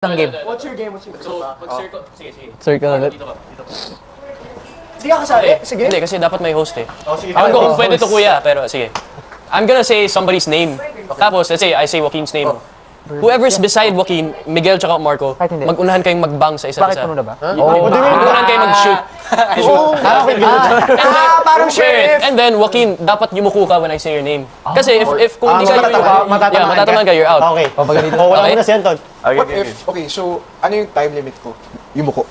Ang game. What's your game? So, pag-circle, sige. Circle ulit. Dito. Hindi ka kasali? Sige. Hindi, kasi dapat may host eh. Sige. Ako kung pwede to kuya, pero sige. I'm gonna say somebody's name. Tapos, let's say, I say Joaquin's name. Whoever's beside Joaquin, Miguel tsaka Marco, mag-unahan kayong mag-bang sa isa't isa. Bakit puno na ba? Mag-unahan kayong mag-shoot. Parang sheriff. And then, Joaquin, dapat yumuko ka when I say your name. Kasi if kung hindi ka matatamaan ka, you're out. Okay. Wala mo na si Anton. Okay, so ano yung time limit ko? Yumuko.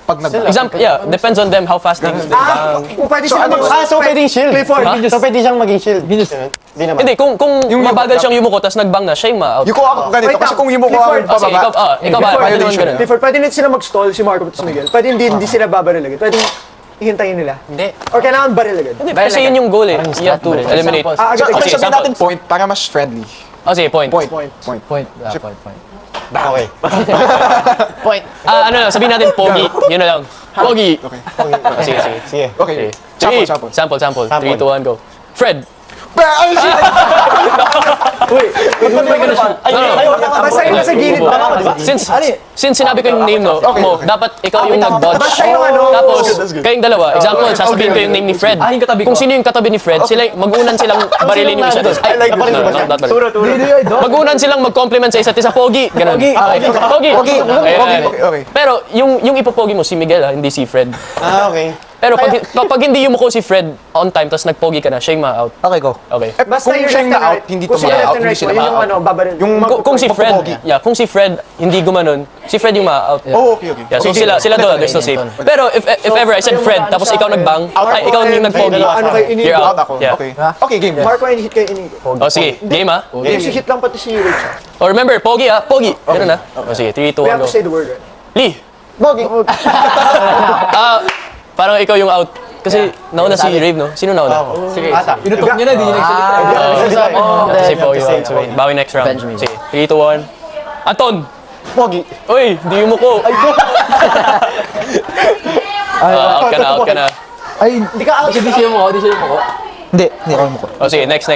Pag Example, yeah, depends on them how fast they bang. Kung pwede sila So pwedeng shield. So pwede siyang maging shield. Hindi naman. Hindi, kung mabagal siyang yumuko, tapos nagbang na, siya yung ma-out. Yuko ako ganito kasi kung yumuko ako Sige, pababa. ikaw ba? Pwede naman ganun. Before, pwede nila sila mag-stall si Marco at si Miguel. Pwede hindi sila babaril agad. Pwede ihintayin nila. Hindi. Or kailangan baril agad. Hindi, kasi yun yung goal eh. You have to eliminate. So, Okay, sabihin sample. natin point para mas friendly. Sige, point. Point. Okay. Point. Ano lang, sabihin natin pogi. Yun na lang. Pogi. Sige. Sige. Okay. Sample. 3, 2, 1, go. Fred. Basta yun sa gilid pa. Since sinabi ko yung name mo, dapat ikaw yung nag-dodge. Basta yung ano. Tapos, kayong dalawa, example, sasabihin ko yung name ni Fred. Kung sino yung katabi ni Fred, mag-unan silang barilin yung isa doon. Not baril. Mag-unan silang mag-compliment sa isa't isa. Pogi. Ganun. Pogi. Okay. Pero, yung ipopogi mo, si Miguel hindi si Fred. Okay. Pero pag hindi yumuko si Fred on time, tapos nag-pogi ka na, siya yung ma-out. Okay, go. Okay. Basta Kung yung siya left yung and na-out, right. hindi Kung sila tumama-out, left and hindi right sila mo, yun yung ma-out. ano, babaril. Kung si Fred hindi gumanon, si Fred yung ma-out. Oh, okay. Yeah, so sila doon, they're still safe. Pero if ever I said Fred, tapos ikaw nagbang, ikaw yung nag-pogi, Ano kayo inigo? you're Out out. ako. Yeah. Okay, game. Marco, hit kayo inigo. Oh, sige, game ah. Si hit lang pati si Rich. Oh, remember, pogi ah, pogi. Ganun ah. Oh, sige, 3, 2, We 1, have go. to say the word, right? Lee, Bogi. parang ikaw yung out. Kasi nauna si Rave, no? Sino nauna? Sige. Ata. Inutok niya na, di niya nagsalita. Kasi pogi out. So, bawi next round. Sige, 3, 2, 1. Anton! Pogi. Uy, di mo ko. Out ka na. Ay, hindi ka out. Hindi siya mo. Hindi ako mo ko. Oh, sige, next.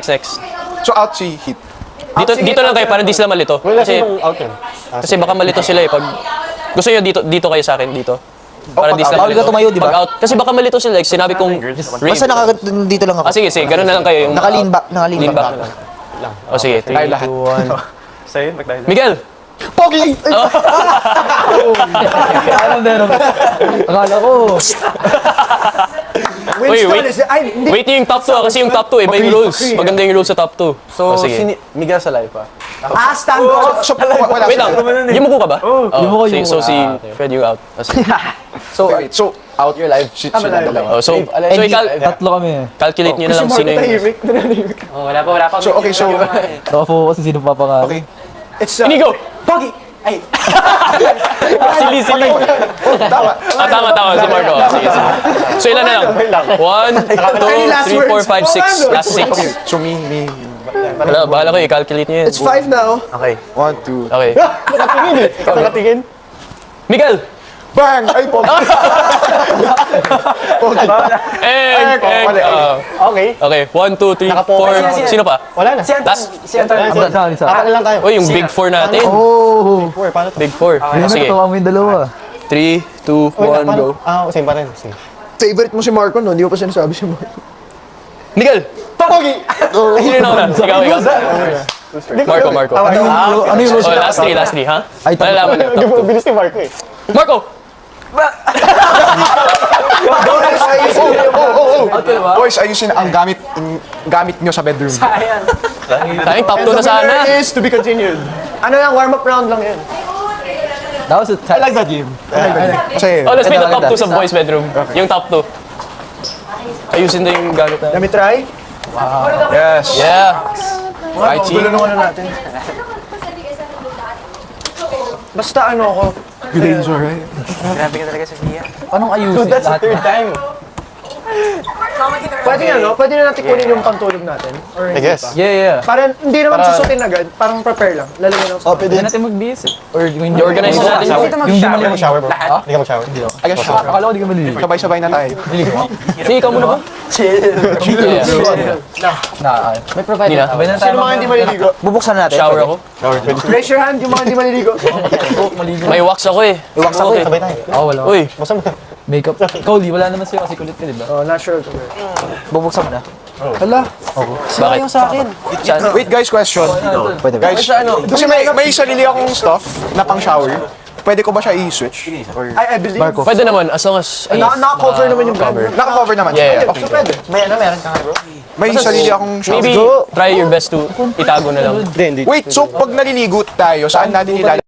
So out si hit. Dito lang kayo para di sila malito. Kasi out yun. baka malito sila eh pag gusto niyo dito kayo sa akin dito. Para di sila Bawal ka tumayo, di ba? Pag out kasi baka malito sila like sinabi kong Basta dito lang ako. sige, ganun na lang kayo yung Naka-lean back lean back na lang. Oh, sige, 3, 2, 1. Sa'yo, magdahil. Miguel! Pogi! Ano meron? Akala ko. Wait yung top 2 kasi yung top 2 iba yung rules. Maganda yung rules sa top 2. So, sige. Miguel sa live pa? Stand up. So, wala Wait lang. Yumuko ka ba? Yumuko. So si Fred yung out. So out your live. Sila dalawa. So Tatlo kami. calculate niyo na lang sino yung Wala pa. So okay, so Nakafocus sino papaka. okay. It's Inigo! Pogi. Ay. Sili. Tama. Tama si Marco. Sige. So ilan na lang? 1, 2, 3, 4, 5, 6. Last 6. Okay. So me. Wala, bahala ko i-calculate niyo yan. It's 5 now. Okay. 1, 2. Okay. Nakatingin? Miguel! Bang! Ay, pogi. Okay. Okay, 1, 2, 3, 4. Sino pa? Wala na. Last? Isa. Apat na lang tayo. Uy, yung big 4 natin. Oh. Paano to? Big 4. Sige. Natuwa mo yung dalawa. 3, 2, 1, go. Same pa rin. Same. Favorite mo si Marco, no? Hindi ko pa sinasabi si Marco. Miguel! Pogi! Sino na una? Ikaw. Marco. Ano yung rules? Oh, last 3, ha? Ay, Malalaman na. Top 2. Bilis ni Marco eh. Marco! Boys, ayusin ang gamit nyo sa bedroom. Tayong top 2 na sana. Is to be continued. Ano lang, warm-up round lang yan. That was a I like that game. Kasi, Oh, let's make the top 2 sa boys bedroom. Yung top 2. Ayusin na yung gamit na. Let me try. yes. Yeah. Right, Gulo nung ano natin. Basta ano ako. Good days, alright? Anong ayusin? That's the third time. Pwede nga, no? Pwede na natin kunin yung pantulog natin. Or I guess. Yeah. Parang hindi naman susutin agad, parang prepare lang. Lalagyan lang sa Pwede natin mag-bis. Or yung I-organize natin Yung di Hindi ka mag-shower, bro. Ha? Hindi ka mag-shower. I guess sure. Akala ko di ka maliligo. Sabay-sabay na tayo. Sige, ikaw muna ba? May provide Hindi na. Sabay na tayo. Sino mga hindi maliligo? Bubuksan natin. Shower ako. Raise your hand yung mga hindi maliligo. May wax ako eh. Wax ako eh. Sabay tayo. Oo, wala. Uy, Basta mo. Makeup. Cody, wala naman sa'yo kasi kulit ka, di ba? Oh, natural to wear. Bubuksan mo na. Hala. bakit? Sa akin. Wait guys, question. Pwede ba? Guys, kasi may sarili akong stuff na pang shower. Pwede ko ba siya i-switch? Or... I believe. Pwede naman, as long as... Naka-cover naman yung brand. Naka-cover naman. Yeah. So pwede. Meron ka nga, bro. May sarili akong shower. Maybe try your best to itago na lang. Hindi. Wait, so pag naliligo tayo, saan natin ilalagay?